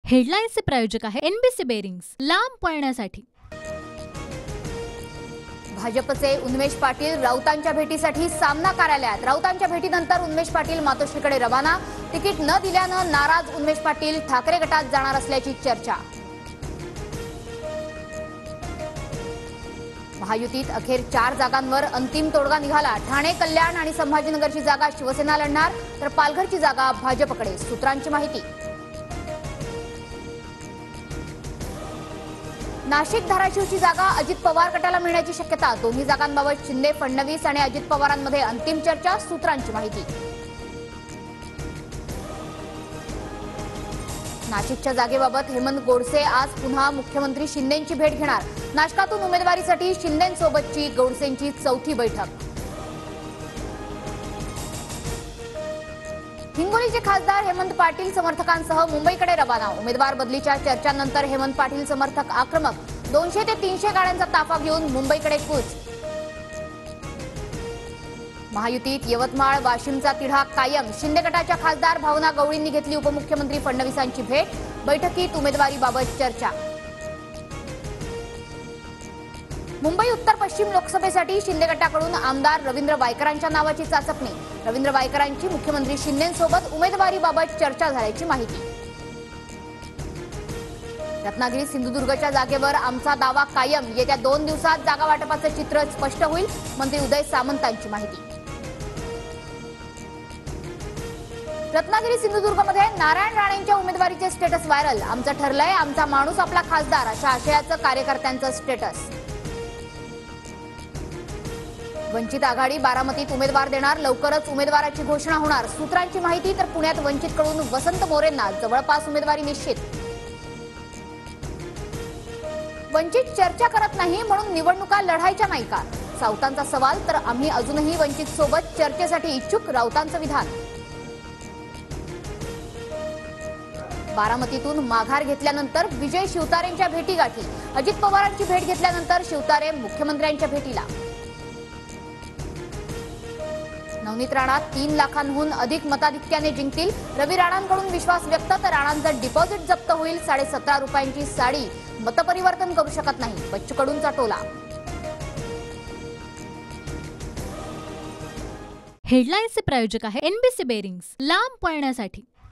हेडलाईन्सचे प्रायोजक आहे NBC bearings, लांब पळण्यासाठी। भाजपचे उन्मेष पाटील राऊतांच्या भेटीसाठी सामना कार्यालयात। राऊतांच्या भेटीनंतर उन्मेष पाटील मातोश्रीकडे रवाना। तिकीट न दिल्यानं नाराज उन्मेष पाटील ठाकरे गटात जाणार असल्याची चर्चा। महायुतीत अखेर 4 जागांवर अंतिम तोडगा निघाला। ठाणे, कल्याण आणि संभाजीनगरची जागा शिवसेना लढणार, तर पालघरची जागा भाजपकडे, सूत्रांची माहिती। नाशिक, धाराशिवची जागा अजित पवार गटाला मिळण्याची शक्यता। दोन्ही जागांबाबत शिंदे, फडणवीस आणि अजित पवारांमध्ये अंतिम चर्चा, सूत्रांची माहिती। नाशिकच्या जागेबाबत हेमंत गोडसे आज पुन्हा मुख्यमंत्री शिंदेंची भेट घेणार। नाशिकातून उमेदवारीसाठी शिंदेंसोबतची गोडसेंची चौथी बैठक। हिंगोलीचे खासदार हेमंत पाटील समर्थकांसह मुंबईकडे रवाना। उमेदवार बदलीच्या चर्चांनंतर हेमंत पाटील समर्थक आक्रमक। 200 ते 300 गाड्यांचा ताफा घेऊन मुंबईकडे कूच। महायुतीत यवतमाळ, वाशिमचा तिढा कायम। शिंदे गटाच्या खासदार भावना गवळींनी घेतली उपमुख्यमंत्री फडणवीसांची भेट। बैठकीत उमेदवारीबाबत चर्चा। मुंबई उत्तर पश्चिम लोकसभेसाठी शिंदे गटाकडून आमदार रवींद्र वायकरांच्या नावाची चाचपणी। रवींद्र वायकरांची मुख्यमंत्री शिंदेंसोबत उमेदवारीबाबत चर्चा झाल्याची माहिती। रत्नागिरी, सिंधुदुर्गच्या जागेवर आमचा दावा कायम। येत्या 2 दिवसात जागा वाटपाचं चित्र स्पष्ट होईल, मंत्री उदय सामंतांची माहिती। रत्नागिरी, सिंधुदुर्गमध्ये नारायण राणेंच्या उमेदवारीचे स्टेटस व्हायरल। आमचं ठरलंय, आमचा माणूस आपला खासदार, अशा आशयाचं कार्यकर्त्यांचं स्टेटस। वंचित आघाडी बारामतीत उमेदवार देणार, लवकरच उमेदवाराची घोषणा होणार, सूत्रांची माहिती। तर पुण्यात वंचितकडून वसंत मोरेंना जवळपास उमेदवारी निश्चित। वंचित चर्चा करत नाही म्हणून निवडणुका लढायच्या नाही का, सावतांचा सवाल। तर आम्ही अजूनही वंचित सोबत चर्चेसाठी इच्छुक, राऊतांचं विधान। बारामतीतून माघार घेतल्यानंतर विजय शिवतारेंच्या भेटीगाठी। अजित पवारांची भेट घेतल्यानंतर शिवतारे मुख्यमंत्र्यांच्या भेटीला। नवनीत राणा 3 लाखांहून अधिक मताधिक्याने जिंकतील, रवी राणांकडून विश्वास व्यक्त। तर राणांचं डिपॉझिट जप्त होईल। 17.5 रुपयांची साडी मतपरिवर्तन करू शकत नाही, बच्चूकडूंचा टोला। हेडलाईन्सचे प्रायोजक आहे एनबीसी बेरिंग्स, लांब पळण्यासाठी।